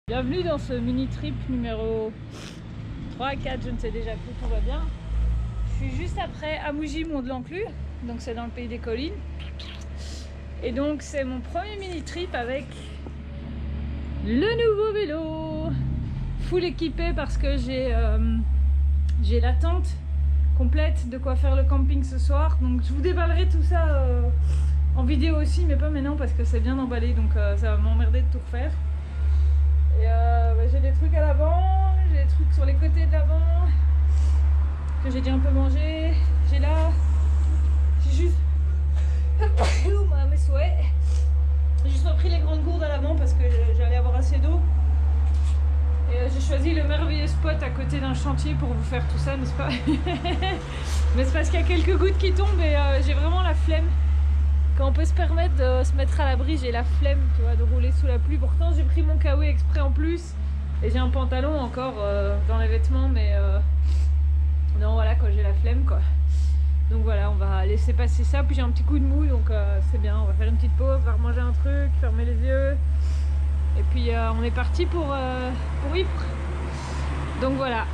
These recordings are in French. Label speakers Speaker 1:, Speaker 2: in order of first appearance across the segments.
Speaker 1: Bienvenue dans ce mini trip numéro 3, 4, je ne sais déjà plus, tout va bien. Je suis juste après Amougy, Mont de l'Enclus, donc c'est dans le pays des collines. Et donc c'est mon premier mini trip avec le nouveau vélo, full équipé parce que j'ai la tente complète, de quoi faire le camping ce soir. Donc je vous déballerai tout ça en vidéo aussi, mais pas maintenant parce que c'est bien emballé, donc ça va m'emmerder de tout refaire. Et j'ai des trucs à l'avant, j'ai des trucs sur les côtés de l'avant que j'ai déjà un peu mangé. J'ai juste mes souhaits. J'ai juste pas pris les grandes gourdes à l'avant parce que j'allais avoir assez d'eau. Et j'ai choisi le merveilleux spot à côté d'un chantier pour vous faire tout ça, n'est-ce pas? Mais c'est parce qu'il y a quelques gouttes qui tombent et j'ai vraiment la flemme. Quand on peut se permettre de se mettre à l'abri, j'ai la flemme, tu vois, de rouler sous la pluie. Pourtant j'ai pris mon kawaii exprès en plus et j'ai un pantalon encore dans les vêtements, mais non, voilà, quoi, j'ai la flemme, quoi. Donc voilà, on va laisser passer ça. Puis j'ai un petit coup de mou, donc c'est bien. On va faire une petite pause, on va remanger un truc, fermer les yeux, et puis on est parti pour Ypres. Donc voilà.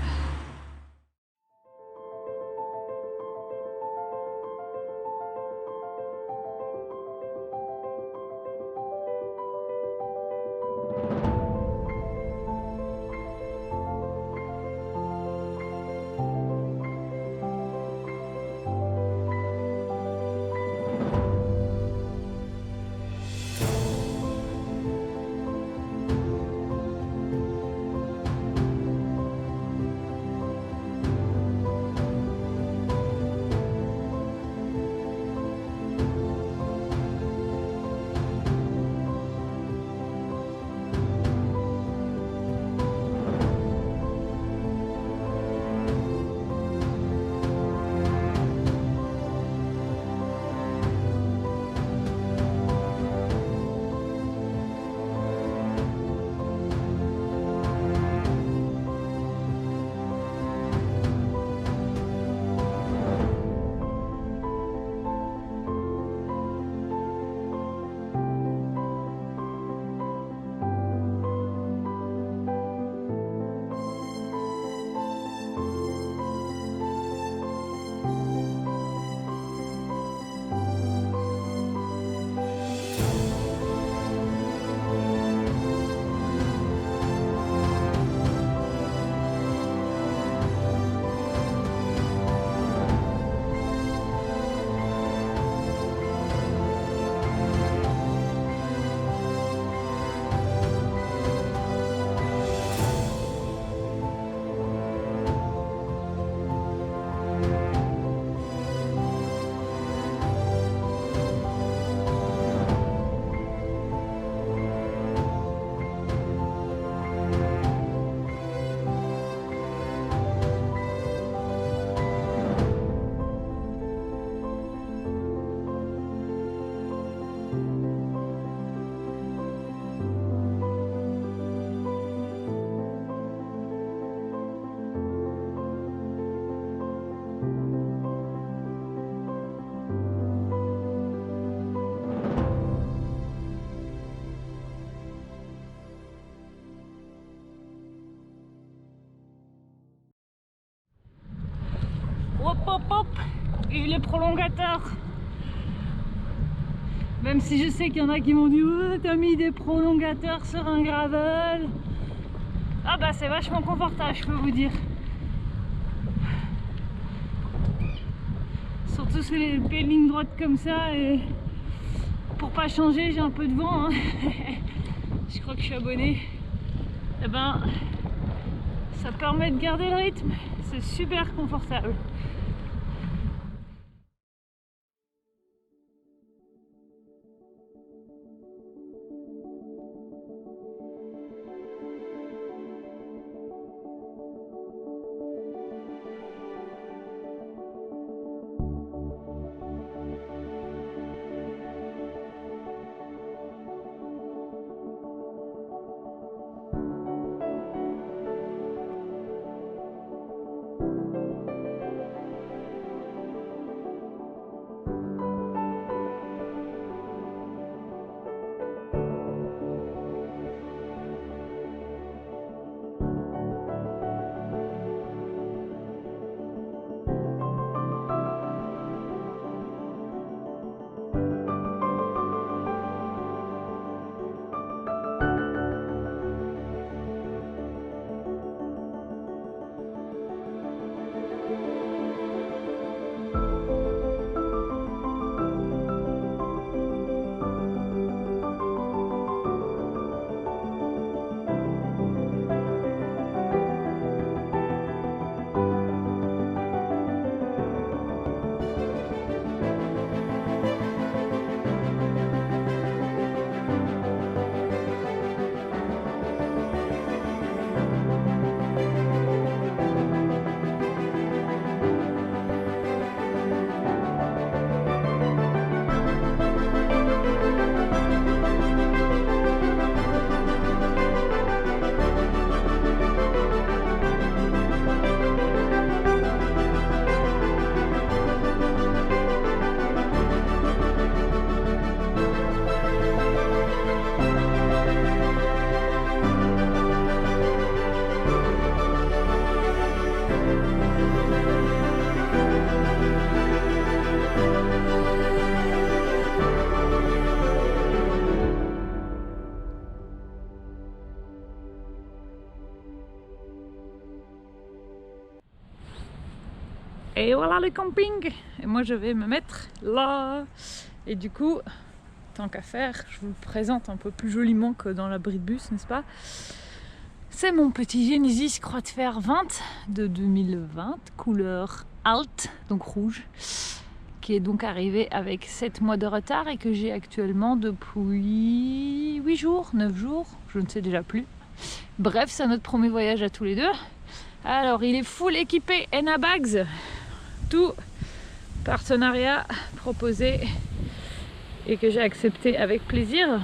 Speaker 1: Hop hop hop, vive les prolongateurs. Même si je sais qu'il y en a qui m'ont dit oh, t'as mis des prolongateurs sur un gravel. Ah bah c'est vachement confortable, je peux vous dire. Surtout sur les lignes droites comme ça, et pour pas changer j'ai un peu de vent, hein. Je crois que je suis abonné. Et ben ça permet de garder le rythme, c'est super confortable. Et voilà le camping. Et moi je vais me mettre là. Et du coup, tant qu'à faire, je vous le présente un peu plus joliment que dans l'abri de bus, n'est-ce pas? C'est mon petit Genesis Croix de Fer 20 de 2020, couleur Alt, donc rouge, qui est donc arrivé avec 7 mois de retard et que j'ai actuellement depuis 8 jours, 9 jours, je ne sais déjà plus. Bref, c'est notre premier voyage à tous les deux. Alors, il est full équipé Enna Bags, tout partenariat proposé et que j'ai accepté avec plaisir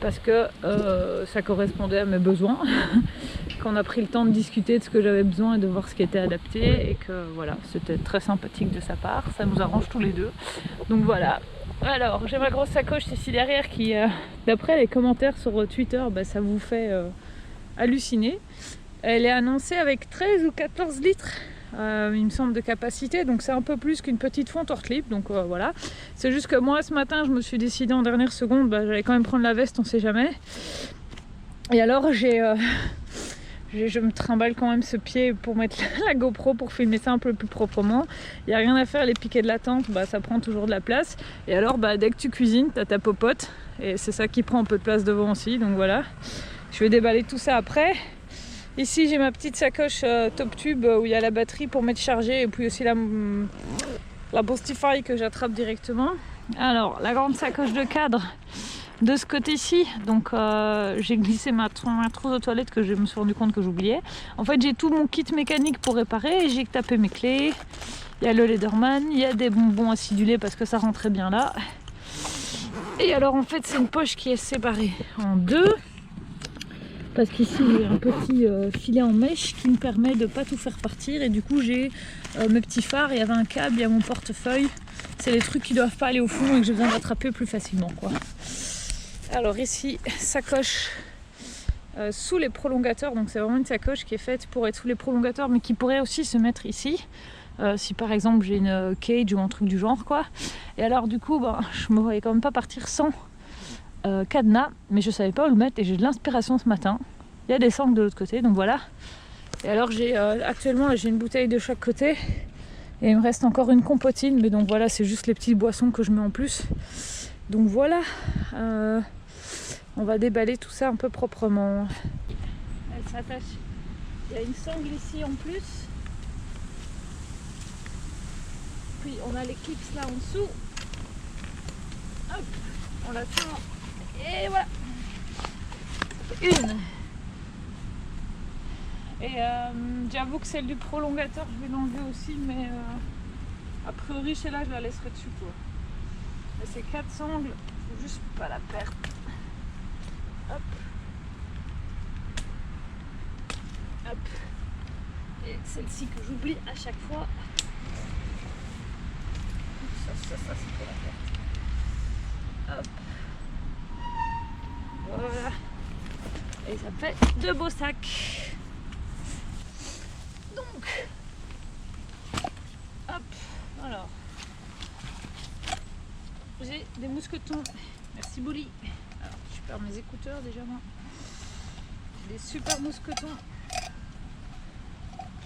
Speaker 1: parce que ça correspondait à mes besoins, qu'on a pris le temps de discuter de ce que j'avais besoin et de voir ce qui était adapté et que voilà, c'était très sympathique de sa part, ça nous arrange tous les deux. Donc voilà. Alors, j'ai ma grosse sacoche ici derrière qui, d'après les commentaires sur Twitter, ça vous fait halluciner. Elle est annoncée avec 13 ou 14 litres, il me semble, de capacité, donc c'est un peu plus qu'une petite fonte hors clip, donc voilà. C'est juste que moi, ce matin, je me suis décidée en dernière seconde, j'allais quand même prendre la veste, on sait jamais. Et alors, je me trimballe quand même ce pied pour mettre la GoPro pour filmer ça un peu plus proprement. Il n'y a rien à faire, les piquets de la tente, ça prend toujours de la place. Et alors, dès que tu cuisines, tu as ta popote, et c'est ça qui prend un peu de place devant aussi, donc voilà. Je vais déballer tout ça après. Ici j'ai ma petite sacoche top tube où il y a la batterie pour mettre chargée et puis aussi la Boostify que j'attrape directement. Alors la grande sacoche de cadre de ce côté-ci, donc j'ai glissé ma trousse de toilette que je me suis rendu compte que j'oubliais. En fait j'ai tout mon kit mécanique pour réparer et j'ai tapé mes clés. Il y a le Lederman, il y a des bonbons acidulés parce que ça rentrait bien là. Et alors en fait c'est une poche qui est séparée en deux. Parce qu'ici il y a un petit filet en mèche qui me permet de ne pas tout faire partir. Et du coup j'ai mes petits phares, il y avait un câble, il y a mon portefeuille. C'est les trucs qui ne doivent pas aller au fond et que j'ai besoin d'attraper plus facilement, quoi. Alors ici, sacoche sous les prolongateurs. Donc c'est vraiment une sacoche qui est faite pour être sous les prolongateurs, mais qui pourrait aussi se mettre ici. Si par exemple j'ai une cage ou un truc du genre, quoi. Et alors du coup, je me voyais quand même pas partir sans cadenas, mais je savais pas où le mettre et j'ai de l'inspiration ce matin. Il y a des sangles de l'autre côté, donc voilà. Et alors j'ai actuellement j'ai une bouteille de chaque côté et il me reste encore une compotine, mais donc voilà, c'est juste les petites boissons que je mets en plus. Donc voilà, on va déballer tout ça un peu proprement. Elle s'attache. Il y a une sangle ici en plus. Puis on a les clips là en dessous. Hop, on la tient. Et voilà. Une. Et j'avoue que celle du prolongateur, je vais l'enlever aussi, mais a priori celle-là, je la laisserai dessus, quoi. Mais ces 4 sangles, faut juste pas la perdre. Hop. Hop. Et celle-ci que j'oublie à chaque fois. Ça, c'est pour la perdre. Hop. Voilà. Et ça fait 2 beaux sacs. Donc, hop, alors, j'ai des mousquetons. Merci Bouli. Alors, je perds mes écouteurs déjà, moi. J'ai des super mousquetons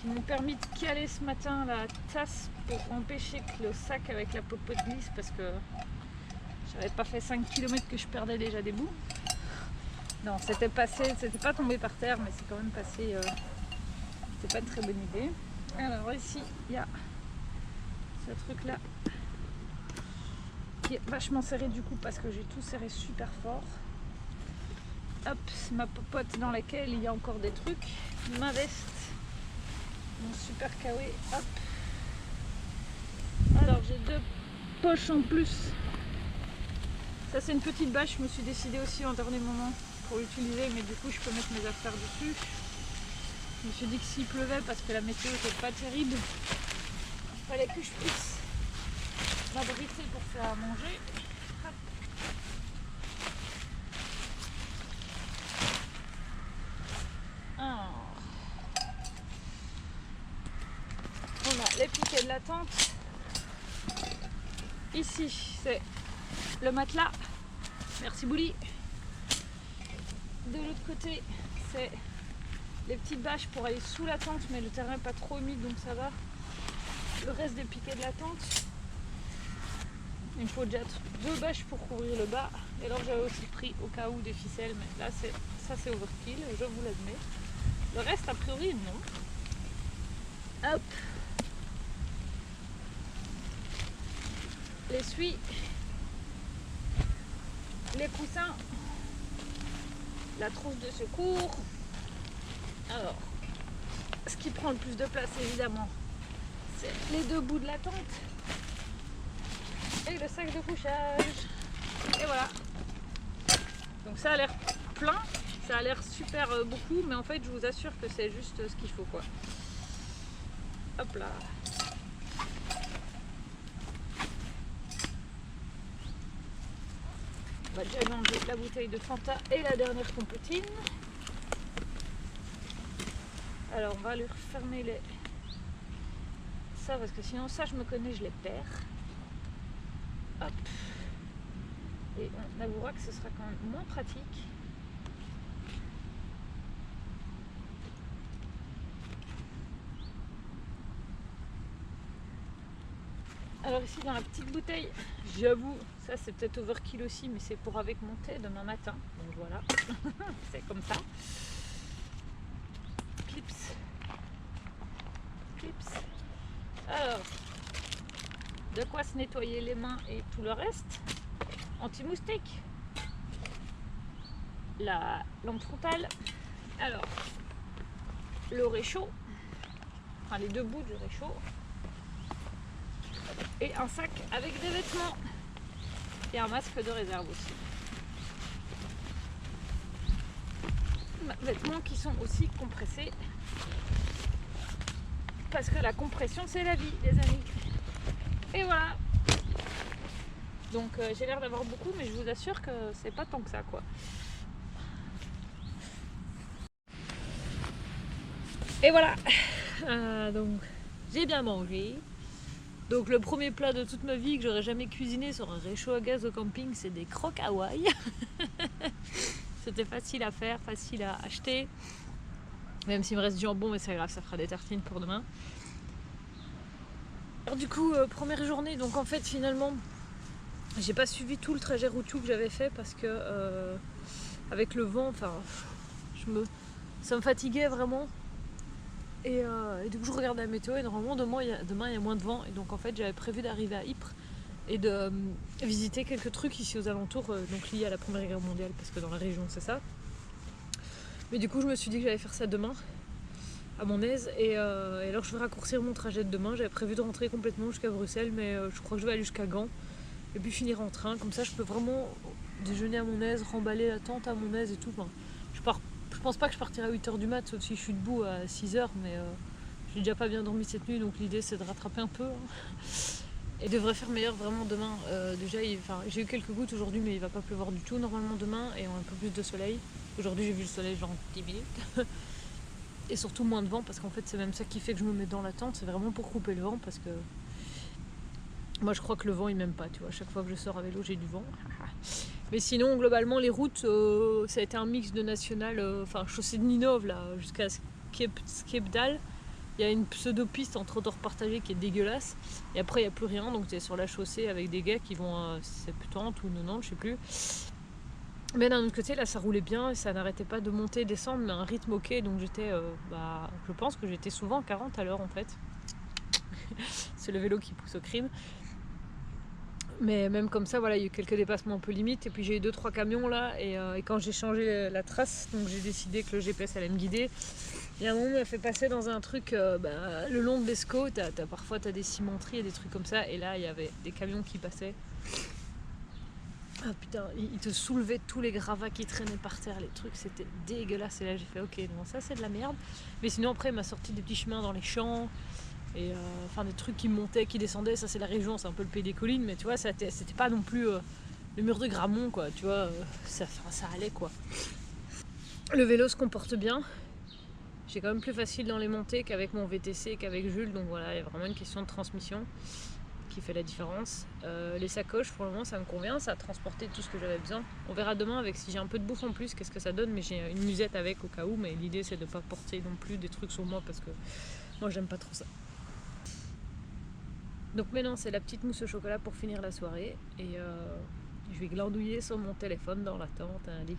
Speaker 1: qui m'ont permis de caler ce matin la tasse pour empêcher que le sac avec la popote glisse parce que j'avais pas fait 5 km que je perdais déjà des bouts. Non, c'était pas tombé par terre, mais c'est quand même passé. C'était pas une très bonne idée. Alors ici, il y a ce truc là qui est vachement serré du coup parce que j'ai tout serré super fort. Hop, c'est ma popote dans laquelle il y a encore des trucs. Ma veste, mon super kawé. Hop. Alors j'ai 2 poches en plus. Ça c'est une petite bâche, je me suis décidée aussi en dernier moment pour l'utiliser, mais du coup je peux mettre mes affaires dessus. Je me suis dit que s'il pleuvait, parce que la météo n'était pas terrible, il fallait que je puisse m'abriter pour faire à manger. Hop. Alors. Voilà, les piquets de la tente. Ici, c'est le matelas. Merci Bouli. De l'autre côté, c'est les petites bâches pour aller sous la tente, mais le terrain n'est pas trop humide donc ça va. le reste des piquets de la tente. Il me faut déjà 2 bâches pour couvrir le bas. Et alors j'avais aussi pris au cas où des ficelles, mais là ça c'est overkill, je vous l'admets. Le reste a priori non. Hop. L'essuie, les coussins, la trousse de secours. Alors, ce qui prend le plus de place évidemment, c'est les 2 bouts de la tente et le sac de couchage. Et voilà. Donc ça a l'air plein, ça a l'air super beaucoup, mais en fait je vous assure que c'est juste ce qu'il faut quoi. Hop là. On va déjà manger la bouteille de Fanta et la dernière compotine. Alors on va lui refermer les... ça parce que sinon ça je me connais, je les perds. Hop. Et on avouera que ce sera quand même moins pratique. Alors ici dans la petite bouteille, j'avoue, ça c'est peut-être overkill aussi, mais c'est pour avec mon thé demain matin. Donc voilà, c'est comme ça. Clips. Clips. Alors, de quoi se nettoyer les mains et tout le reste. Anti-moustique. La lampe frontale. Alors, le réchaud. Enfin les 2 bouts du réchaud. Et un sac avec des vêtements et un masque de réserve aussi. Vêtements qui sont aussi compressés parce que la compression c'est la vie les amis. Et voilà. Donc j'ai l'air d'avoir beaucoup, mais je vous assure que c'est pas tant que ça quoi. Et voilà. Donc j'ai bien mangé. Donc le premier plat de toute ma vie que j'aurais jamais cuisiné sur un réchaud à gaz au camping, c'est des croques Hawaï. C'était facile à faire, facile à acheter. Même s'il me reste du jambon, mais c'est grave, ça fera des tartines pour demain. Alors du coup, première journée, donc en fait finalement, j'ai pas suivi tout le trajet routier que j'avais fait parce que avec le vent, enfin, ça me fatiguait vraiment. Et du coup je regardais la météo et normalement demain il y a moins de vent, et donc en fait j'avais prévu d'arriver à Ypres et de visiter quelques trucs ici aux alentours, donc liés à la Première Guerre mondiale parce que dans la région c'est ça. Mais du coup je me suis dit que j'allais faire ça demain à mon aise, et alors je vais raccourcir mon trajet de demain. J'avais prévu de rentrer complètement jusqu'à Bruxelles, mais je crois que je vais aller jusqu'à Gand et puis finir en train, comme ça je peux vraiment déjeuner à mon aise, remballer la tente à mon aise et tout. Enfin, je pense pas que je partirai à 8h du mat, sauf si je suis debout à 6h, mais j'ai déjà pas bien dormi cette nuit, donc l'idée c'est de rattraper un peu. Et devrait faire meilleur vraiment demain. Déjà, j'ai eu quelques gouttes aujourd'hui, mais il va pas pleuvoir du tout normalement demain, et on a un peu plus de soleil. Aujourd'hui j'ai vu le soleil genre 10 minutes. Et surtout moins de vent, parce qu'en fait c'est même ça qui fait que je me mets dans la tente, c'est vraiment pour couper le vent, parce que moi je crois que le vent il m'aime pas, tu vois, chaque fois que je sors à vélo j'ai du vent. Mais sinon globalement les routes, ça a été un mix de national, enfin chaussée de Ninove là, jusqu'à Skepdal. Il y a une pseudo-piste en trottoir partagé qui est dégueulasse, et après il n'y a plus rien, donc tu es sur la chaussée avec des gars qui vont à 70 ou 90, je sais plus. Mais d'un autre côté là ça roulait bien, et ça n'arrêtait pas de monter et descendre, mais à un rythme ok, donc j'étais, je pense que j'étais souvent à 40 à l'heure en fait. C'est le vélo qui pousse au crime. Mais même comme ça, voilà, il y a eu quelques dépassements un peu limites, et puis j'ai eu 2-3 camions là, et quand j'ai changé la trace, donc j'ai décidé que le GPS allait me guider. Et à un moment, il m'a fait passer dans un truc, le long de l'Escaut, parfois t'as des cimenteries et des trucs comme ça, et là il y avait des camions qui passaient. Ah putain, ils te soulevaient tous les gravats qui traînaient par terre, les trucs, c'était dégueulasse. Et là j'ai fait ok, non, ça c'est de la merde. Mais sinon après il m'a sorti des petits chemins dans les champs, et des trucs qui montaient, qui descendaient. Ça c'est la région, c'est un peu le pays des collines, mais tu vois, c'était pas non plus le mur de Grammont quoi, tu vois, ça allait quoi. Le vélo se comporte bien. J'ai quand même plus facile dans les montées qu'avec mon VTC, qu'avec Jules, donc voilà, il y a vraiment une question de transmission qui fait la différence. Les sacoches, pour le moment ça me convient, ça a transporté tout ce que j'avais besoin. On verra demain avec si j'ai un peu de bouffe en plus, qu'est-ce que ça donne, mais j'ai une musette avec au cas où, mais l'idée c'est de pas porter non plus des trucs sur moi parce que moi j'aime pas trop ça. Donc maintenant c'est la petite mousse au chocolat pour finir la soirée et je vais glandouiller sur mon téléphone dans l'attente, allez.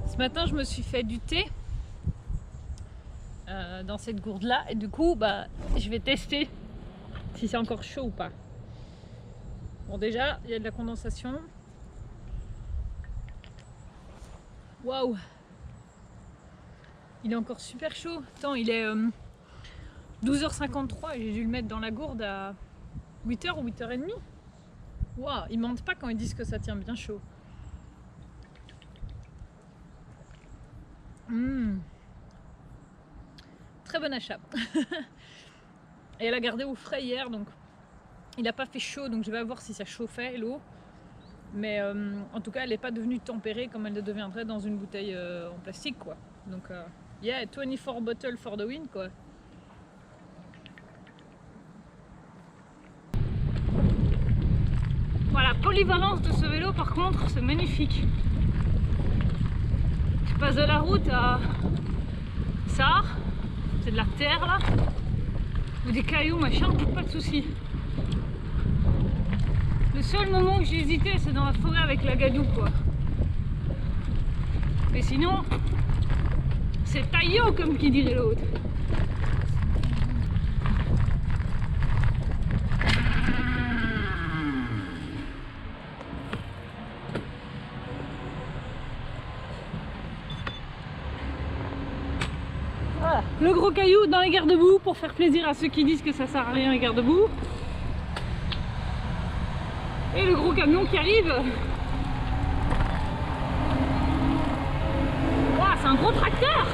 Speaker 1: Ce matin, je me suis fait du thé dans cette gourde-là et du coup, je vais tester si c'est encore chaud ou pas. Bon, déjà, il y a de la condensation. Waouh! Il est encore super chaud. Attends, il est 12h53 et j'ai dû le mettre dans la gourde à 8h ou 8h30. Waouh, ils mentent pas quand ils disent que ça tient bien chaud. Très bon achat. Et elle a gardé au frais hier, donc il n'a pas fait chaud, donc je vais voir si ça chauffait l'eau. Mais en tout cas, elle n'est pas devenue tempérée comme elle le deviendrait dans une bouteille en plastique, quoi. Donc, yeah, 24 bottles for the win, quoi. Voilà, polyvalence de ce vélo, par contre, c'est magnifique. Je passe de la route à ça, c'est de la terre là, ou des cailloux, machin, pas de soucis. Le seul moment que j'ai hésité, c'est dans la forêt avec la gadoue, quoi. Mais sinon, C'est taillot comme qui dirait l'autre. Voilà, le gros caillou dans les garde-boue pour faire plaisir à ceux qui disent que ça sert à rien les garde-boue. Et le gros camion qui arrive. Waouh, c'est un gros tracteur.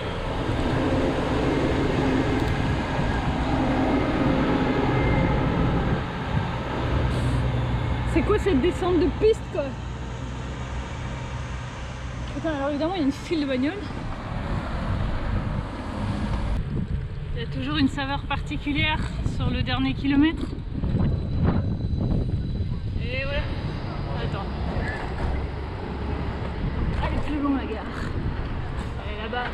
Speaker 1: C'est quoi cette descente de piste quoi? Putain, alors évidemment il y a une file de bagnoles. Il y a toujours une saveur particulière sur le dernier kilomètre. Et voilà. Attends. Elle est plus loin la gare. Elle est là-bas.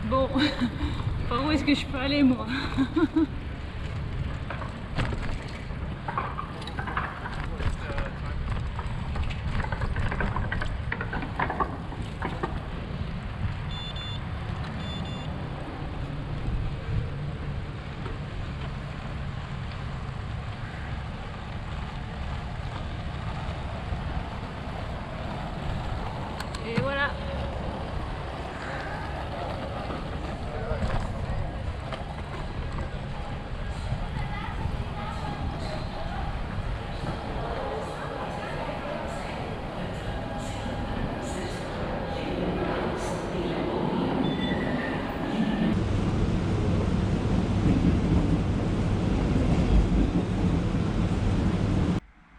Speaker 1: Bon, par où est-ce que je peux aller moi? Et voilà.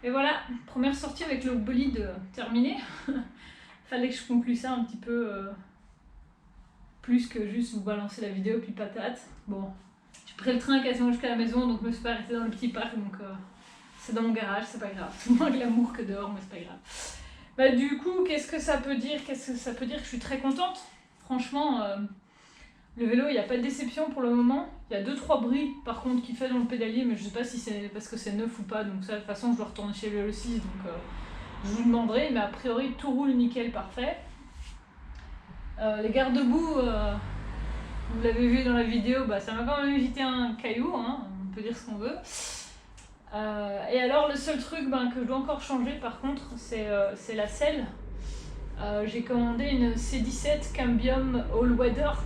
Speaker 1: Et voilà, première sortie avec le bolide terminée. Fallait que je conclue ça un petit peu plus que juste vous balancer la vidéo puis patate. Bon, j'ai pris le train quasiment jusqu'à la maison donc je me suis pas arrêtée dans le petit parc donc c'est dans mon garage, c'est pas grave. C'est moins glamour que dehors mais c'est pas grave. Bah du coup, qu'est-ce que ça peut dire? Qu'est-ce que ça peut dire que je suis très contente. Franchement, le vélo, il n'y a pas de déception pour le moment. Il y a 2-3 bris par contre qui fait dans le pédalier, mais je sais pas si c'est parce que c'est neuf ou pas. Donc ça, de toute façon, je dois retourner chez le 6, donc je vous demanderai. Mais a priori, tout roule nickel, parfait. Les garde-boue, vous l'avez vu dans la vidéo, bah, ça m'a quand même évité un caillou, hein, on peut dire ce qu'on veut. Et alors, le seul truc que je dois encore changer par contre, c'est la selle. J'ai commandé une C17 Cambium All Weather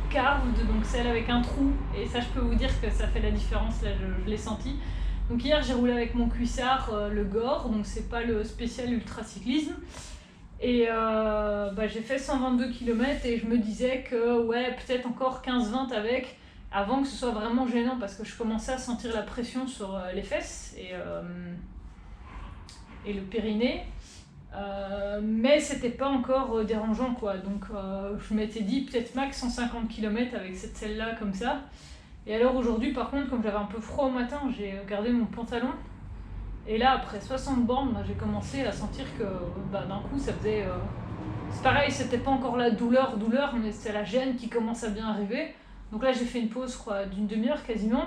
Speaker 1: Carved, donc celle avec un trou, et ça je peux vous dire que ça fait la différence, là je l'ai senti. Donc hier j'ai roulé avec mon cuissard, le Gore, donc c'est pas le spécial ultra cyclisme, et j'ai fait 122 km et je me disais que ouais, peut-être encore 15-20 avec, avant que ce soit vraiment gênant, parce que je commençais à sentir la pression sur les fesses et le périnée. Mais c'était pas encore dérangeant quoi, donc je m'étais dit peut-être max 150 km avec cette selle là comme ça. Et alors aujourd'hui par contre, comme j'avais un peu froid au matin, j'ai gardé mon pantalon, et là après 60 bornes j'ai commencé à sentir que d'un coup ça faisait c'est pareil, c'était pas encore la douleur mais c'est la gêne qui commence à bien arriver. Donc là j'ai fait une pause je crois d'une demi-heure quasiment,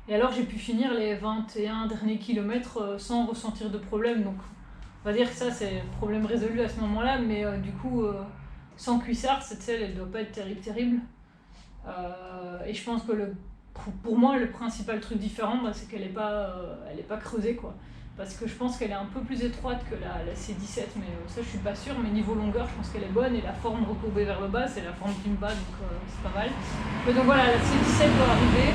Speaker 1: et alors j'ai pu finir les 21 derniers kilomètres sans ressentir de problème. Donc on va dire que ça c'est problème résolu à ce moment-là, mais du coup sans cuissard cette selle elle doit pas être terrible. Et je pense que pour moi le principal truc différent c'est qu'elle est pas creusée quoi, parce que je pense qu'elle est un peu plus étroite que la C17, mais ça je suis pas sûre, mais niveau longueur je pense qu'elle est bonne, et la forme recourbée vers le bas c'est la forme qui me va, donc c'est pas mal. Mais donc voilà, la C17 doit arriver.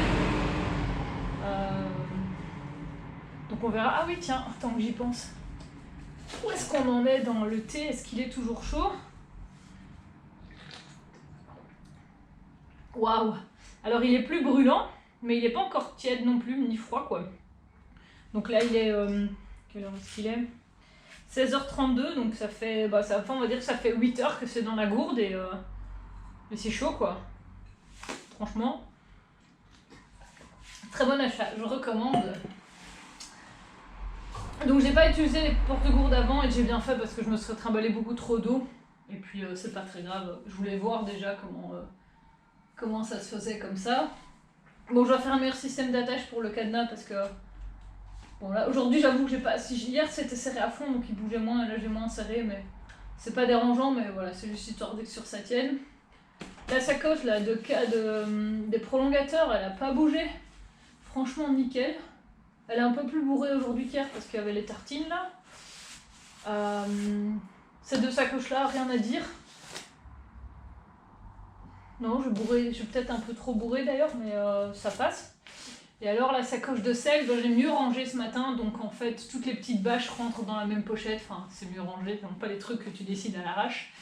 Speaker 1: Donc on verra. Ah oui tiens, attends que j'y pense. Où est-ce qu'on en est dans le thé? Est-ce qu'il est toujours chaud? Waouh! Alors il est plus brûlant, mais il n'est pas encore tiède non plus, ni froid quoi. Donc là il est... quelle heure est-ce qu'il est? 16h32, donc ça fait... on va dire que ça fait 8 heures que c'est dans la gourde, et c'est chaud quoi. Franchement. Très bon achat, je recommande. Donc j'ai pas utilisé les porte-gourdes avant, et j'ai bien fait parce que je me serais trimballé beaucoup trop d'eau. Et puis c'est pas très grave, je voulais voir déjà comment ça se faisait comme ça. Bon, je dois faire un meilleur système d'attache pour le cadenas parce que... Bon, là, aujourd'hui, j'avoue que j'ai pas... Hier, c'était serré à fond, donc il bougeait moins, et là, j'ai moins serré, mais... C'est pas dérangeant, mais voilà, c'est juste histoire que sur ça tienne. La sacoche, là, des prolongateurs, elle a pas bougé. Franchement, nickel. Elle est un peu plus bourrée aujourd'hui qu'hier parce qu'il y avait les tartines, là. Ces deux sacoches-là, rien à dire. Non, je suis peut-être un peu trop bourrée d'ailleurs, mais ça passe. Et alors la sacoche de sel, j'ai mieux rangé ce matin, donc en fait toutes les petites bâches rentrent dans la même pochette, enfin c'est mieux rangé, donc pas les trucs que tu décides à l'arrache.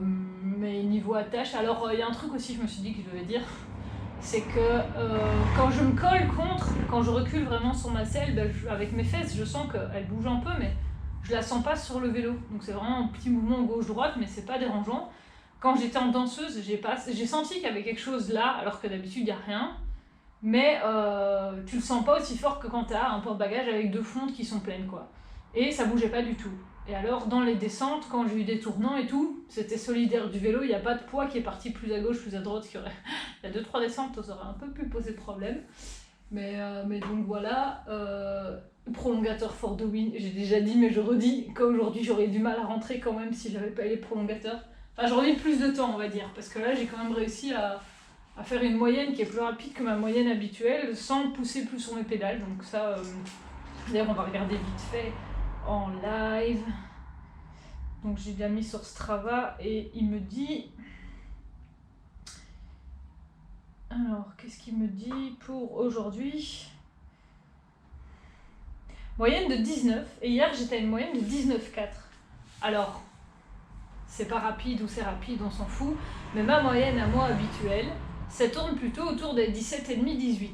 Speaker 1: Mais niveau attache, alors il y a un truc aussi je me suis dit que je devais dire, c'est que quand je me colle contre, quand je recule vraiment sur ma selle, avec mes fesses je sens qu'elle bouge un peu, mais je la sens pas sur le vélo, donc c'est vraiment un petit mouvement gauche-droite, mais c'est pas dérangeant. Quand j'étais en danseuse, j'ai senti qu'il y avait quelque chose là, alors que d'habitude il n'y a rien. Mais tu le sens pas aussi fort que quand tu as un porte-bagages avec deux fontes qui sont pleines, quoi. Et ça bougeait pas du tout. Et alors dans les descentes, quand j'ai eu des tournants et tout, c'était solidaire du vélo, il n'y a pas de poids qui est parti plus à gauche, plus à droite. Il y a 2-3 descentes, ça aurait un peu pu poser problème. Mais donc voilà, prolongateur Ford Win, j'ai déjà dit mais je redis qu'aujourd'hui j'aurais du mal à rentrer quand même si j'avais pas eu les prolongateurs. Enfin, j'aurais mis plus de temps, on va dire, parce que là, j'ai quand même réussi à faire une moyenne qui est plus rapide que ma moyenne habituelle, sans pousser plus sur mes pédales. Donc ça, d'ailleurs, on va regarder vite fait en live. Donc j'ai bien mis sur Strava et il me dit... Alors, qu'est-ce qu'il me dit pour aujourd'hui? Moyenne de 19, et hier, j'étais à une moyenne de 19,4. Alors... c'est pas rapide ou c'est rapide, on s'en fout, mais ma moyenne à moi habituelle, ça tourne plutôt autour des 17,5-18.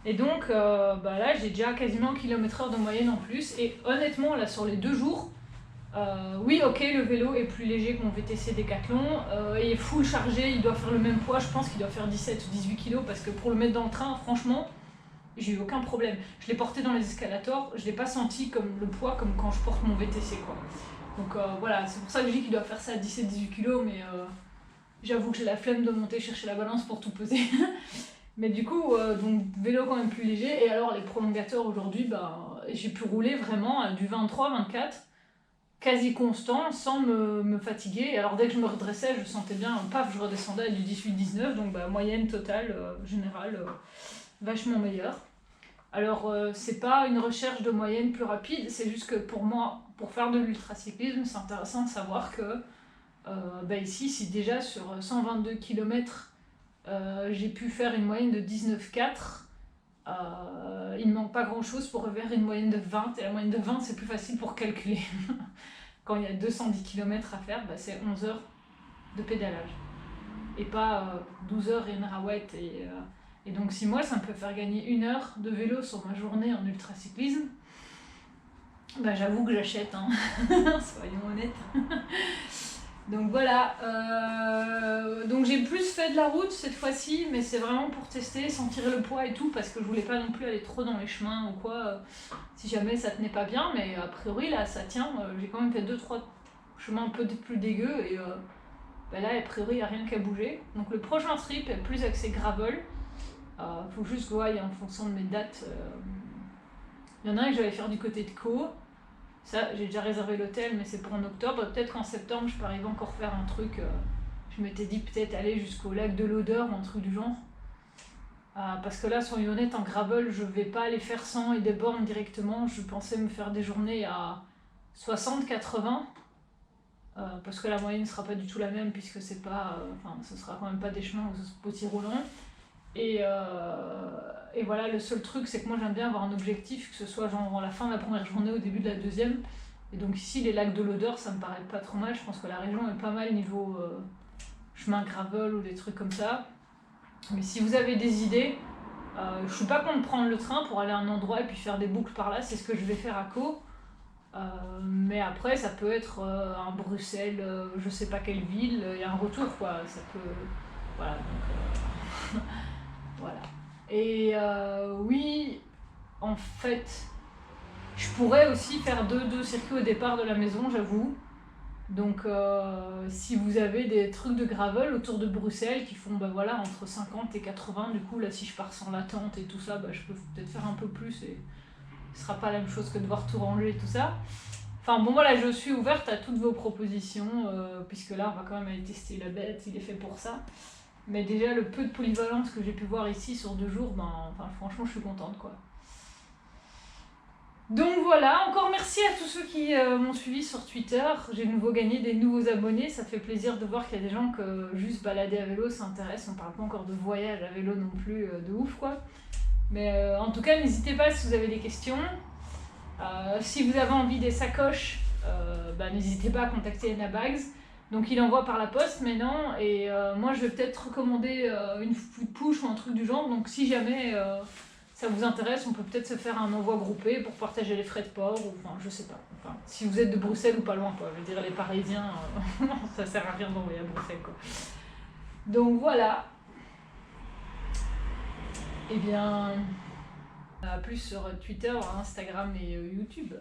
Speaker 1: Et donc là j'ai déjà quasiment 1 km/h de moyenne en plus, et honnêtement là sur les 2 jours, oui ok le vélo est plus léger que mon VTC Decathlon, il est full chargé, il doit faire le même poids, je pense qu'il doit faire 17 ou 18 kg parce que pour le mettre dans le train, franchement, j'ai eu aucun problème. Je l'ai porté dans les escalators, je l'ai pas senti comme le poids comme quand je porte mon VTC quoi. Donc voilà, c'est pour ça que je dis qu'il doit faire ça à 17-18 kg, mais j'avoue que j'ai la flemme de monter chercher la balance pour tout peser. Mais du coup, donc vélo quand même plus léger, et alors les prolongateurs aujourd'hui, j'ai pu rouler vraiment à du 23-24, quasi constant, sans me fatiguer. Et alors dès que je me redressais, je sentais bien, paf, je redescendais à du 18-19, donc moyenne totale, générale, vachement meilleure. Alors, c'est pas une recherche de moyenne plus rapide, c'est juste que pour moi, pour faire de l'ultracyclisme, c'est intéressant de savoir que ici, si déjà sur 122 km, j'ai pu faire une moyenne de 19,4, il ne manque pas grand chose pour faire une moyenne de 20, et la moyenne de 20, c'est plus facile pour calculer. Quand il y a 210 km à faire, c'est 11 heures de pédalage, et pas 12 heures et une rouette. Et donc si moi ça me peut faire gagner 1 heure de vélo sur ma journée en ultracyclisme, j'avoue que j'achète, hein. Soyons honnêtes. Donc voilà, donc j'ai plus fait de la route cette fois-ci, mais c'est vraiment pour tester, sentir le poids et tout, parce que je voulais pas non plus aller trop dans les chemins ou quoi, si jamais ça tenait pas bien, mais a priori là ça tient. J'ai quand même fait 2-3 chemins un peu plus dégueux, et là a priori il n'y a rien qu'à bouger. Donc le prochain trip est plus axé gravel. Faut juste voir en fonction de mes dates. Il y en a un que j'allais faire du côté de Caux. Ça, j'ai déjà réservé l'hôtel, mais c'est pour en octobre. Peut-être qu'en septembre, je peux arriver encore faire un truc. Je m'étais dit peut-être aller jusqu'au lac de l'Odeur ou un truc du genre. Parce que là, soyons honnêtes, en gravel, je vais pas aller faire 100 et des bornes directement. Je pensais me faire des journées à 60-80. Parce que la moyenne ne sera pas du tout la même, puisque c'est pas, ce sera quand même pas des chemins aussi roulants. Et voilà, le seul truc, c'est que moi j'aime bien avoir un objectif, que ce soit genre à la fin de la première journée, au début de la deuxième. Et donc ici, les lacs de l'Odeur, ça me paraît pas trop mal. Je pense que la région est pas mal niveau chemin gravel ou des trucs comme ça. Mais si vous avez des idées, je suis pas contre prendre le train pour aller à un endroit et puis faire des boucles par là. C'est ce que je vais faire à Caux. Mais après, ça peut être un Bruxelles, je sais pas quelle ville, il y a un retour quoi. Ça peut. Voilà, donc. Voilà. Et oui, en fait, je pourrais aussi faire deux circuits au départ de la maison, j'avoue. Donc si vous avez des trucs de gravel autour de Bruxelles qui font voilà, entre 50 et 80, du coup là si je pars sans la tente et tout ça, je peux peut-être faire un peu plus et ce sera pas la même chose que devoir tout ranger et tout ça. Enfin bon voilà, je suis ouverte à toutes vos propositions, puisque là on va quand même aller tester la bête, il est fait pour ça. Mais déjà le peu de polyvalence que j'ai pu voir ici sur 2 jours, franchement je suis contente quoi. Donc voilà, encore merci à tous ceux qui m'ont suivi sur Twitter. J'ai de nouveau gagné des nouveaux abonnés, ça fait plaisir de voir qu'il y a des gens que juste balader à vélo s'intéressent. On parle pas encore de voyage à vélo non plus de ouf quoi. Mais en tout cas n'hésitez pas si vous avez des questions. Si vous avez envie des sacoches, n'hésitez pas à contacter Anna Bags. Donc il envoie par la poste maintenant et moi je vais peut-être recommander une push ou un truc du genre. Donc si jamais ça vous intéresse, on peut peut-être se faire un envoi groupé pour partager les frais de port ou je sais pas. Si vous êtes de Bruxelles ou pas loin quoi. Je veux dire les Parisiens, ça sert à rien d'envoyer à Bruxelles quoi. Donc voilà. Et bien, à plus sur Twitter, Instagram et YouTube.